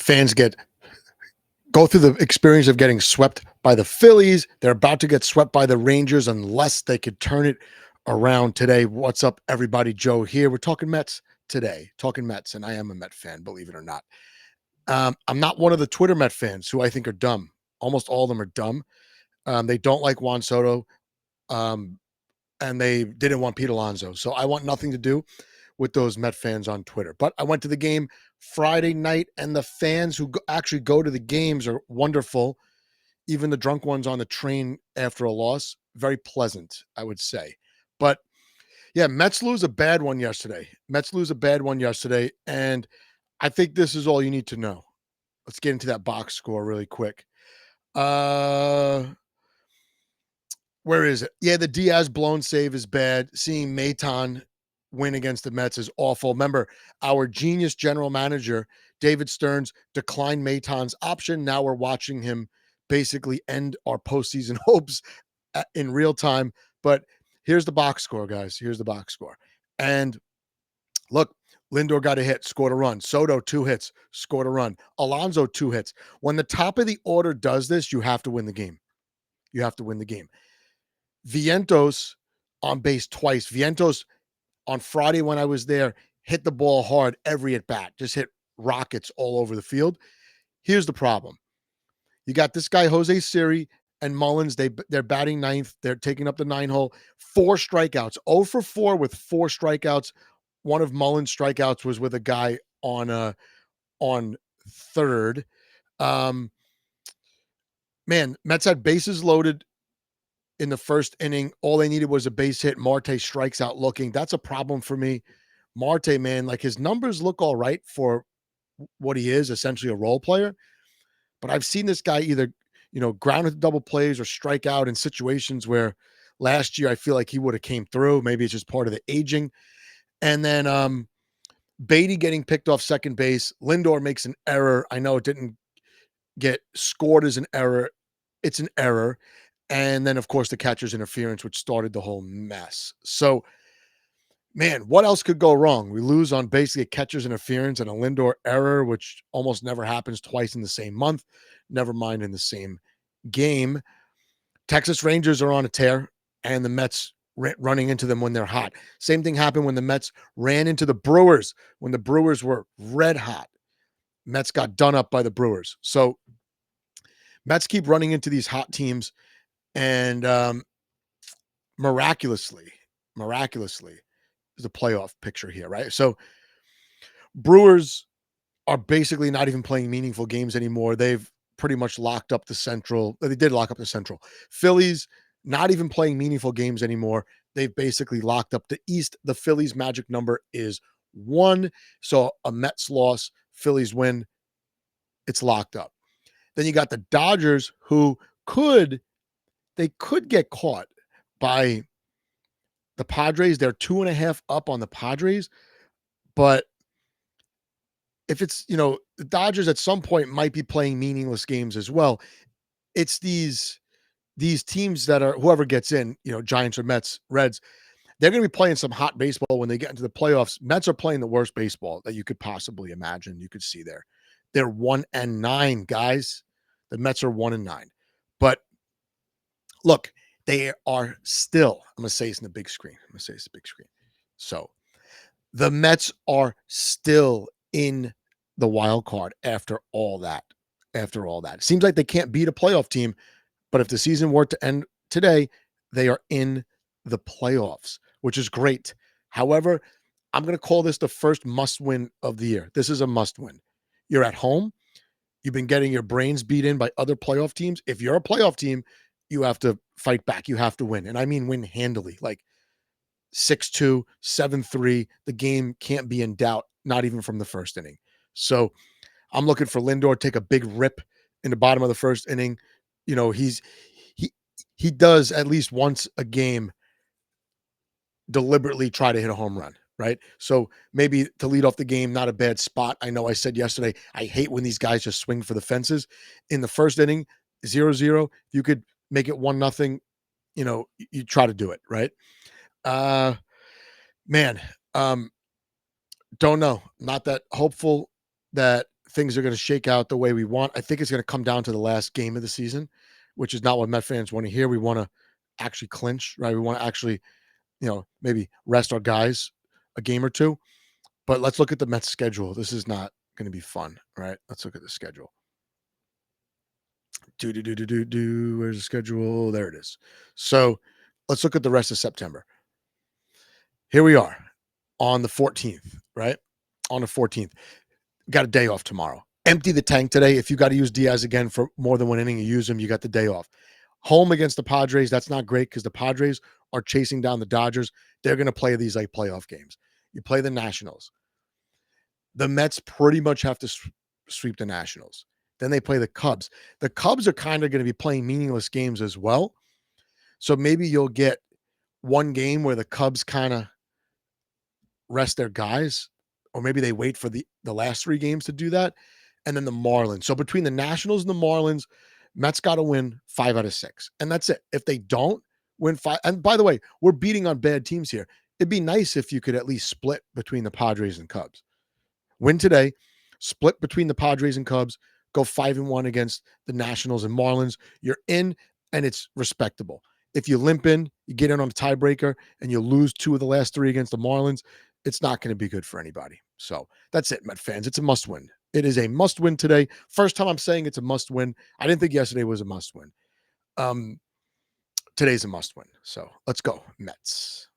fans go through the experience of getting swept by the Phillies. They're about to get swept by the Rangers unless they could turn it around today. What's up, everybody? Joe here. We're talking Mets today, talking Mets, and I am a Met fan, believe it or not. I'm not one of the Twitter Met fans who I think are dumb. Almost all of them are dumb. They don't like Juan Soto, and they didn't want Pete Alonso. So I want nothing to do with those Met fans on Twitter. But I went to the game Friday night, and the fans who actually go to the games are wonderful. Even the drunk ones on the train after a loss, very pleasant, I would say. But yeah, Mets lose a bad one yesterday. And I think this is all you need to know. Let's get into that box score really quick. Where is it? Yeah, the Diaz blown save is bad. Seeing Maton win against the Mets is awful. Remember, our genius general manager, David Stearns, declined Maton's option. Now we're watching him basically end our postseason hopes in real time. But here's the box score, guys. Here's the box score. And look, Lindor got a hit, scored a run. Soto, 2 hits, scored a run. Alonso, 2 hits. When the top of the order does this, you have to win the game. You have to win the game. Vientos on base twice. Vientos on Friday when I was there hit the ball hard every at bat, just hit rockets all over the field. Here's the problem. You got this guy, Jose Siri and Mullins. They're batting ninth. They're taking up the 9 hole. 4 strikeouts. 0 for 4 with 4 strikeouts. One of Mullins' strikeouts was with a guy on third. Man, Mets had bases loaded in the first inning. All they needed was a base hit. Marte strikes out looking. That's a problem for me. Marte, man, like his numbers look all right for what he is, essentially a role player. But I've seen this guy either, ground into double plays or strike out in situations where last year I feel like he would have came through. Maybe it's just part of the aging. And then Beatty getting picked off second base. Lindor makes an error. I know it didn't get scored as an error. It's an error. And then, of course, the catcher's interference, which started the whole mess. So, man, what else could go wrong? We lose on basically a catcher's interference and a Lindor error, which almost never happens twice in the same month, never mind in the same game. Texas Rangers are on a tear, and the Mets running into them when they're hot. Same thing happened when the Mets ran into the Brewers, when the Brewers were red hot. Mets got done up by the Brewers. So Mets keep running into these hot teams, and miraculously, is a playoff picture here, right? So Brewers are basically not even playing meaningful games anymore. They've pretty much locked up the Central. They did lock up the Central. Phillies not even playing meaningful games anymore. They've basically locked up the East. The Phillies magic number is 1. So a Mets loss, Phillies win. It's locked up. Then you got the Dodgers who could get caught by the Padres. They're 2.5 up on the Padres. But if it's, the Dodgers at some point might be playing meaningless games as well. It's these teams that are, whoever gets in, Giants or Mets, Reds, they're going to be playing some hot baseball when they get into the playoffs. Mets are playing the worst baseball that you could possibly imagine. You could see there. They're 1-9, guys. The Mets are 1-9. But look, they are still, I'm going to say this in the big screen. So the Mets are still in the wild card after all that. It seems like they can't beat a playoff team, but if the season were to end today, they are in the playoffs, which is great. However, I'm going to call this the first must-win of the year. This is a must-win. You're at home. You've been getting your brains beat in by other playoff teams. If you're a playoff team, you have to fight back. You have to win. And I mean win handily, like 6-2, 7-3. The game can't be in doubt, not even from the first inning. So I'm looking for Lindor to take a big rip in the bottom of the first inning. He does at least once a game deliberately try to hit a home run, right? So maybe to lead off the game, not a bad spot. I know I said yesterday, I hate when these guys just swing for the fences. In the first inning, 0-0, you could make it 1-0, you try to do it, right? Man, don't know. Not that hopeful that things are going to shake out the way we want. I think it's going to come down to the last game of the season, which is not what Met fans want to hear. We want to actually clinch, right? We want to actually, maybe rest our guys a game or two. But let's look at the Mets schedule. This is not going to be fun, right? Let's look at the schedule. Where's the schedule? There it is. So let's look at the rest of September. Here we are on the 14th, right? On the 14th. Got a day off tomorrow. Empty the tank today. If you got to use Diaz again for more than one inning, you use him, you got the day off. Home against the Padres, that's not great because the Padres are chasing down the Dodgers. They're going to play these like playoff games. You play the Nationals. The Mets pretty much have to sweep the Nationals. Then they play the Cubs. The Cubs are kind of going to be playing meaningless games as well. So maybe you'll get one game where the Cubs kind of rest their guys, or maybe they wait for the last 3 games to do that. And then the Marlins. So between the Nationals and the Marlins, Mets got to win 5 out of 6. And that's it. If they don't win 5, and by the way, we're beating on bad teams here. It'd be nice if you could at least split between the Padres and Cubs. Win today, split between the Padres and Cubs, go 5-1 against the Nationals and Marlins. You're in, and it's respectable. If you limp in, you get in on a tiebreaker, and you lose 2 of the last 3 against the Marlins, it's not going to be good for anybody. So that's it, Met fans. It's a must win. It is a must win today. First time I'm saying it's a must win. I didn't think yesterday was a must win. Today's a must win. So let's go, Mets.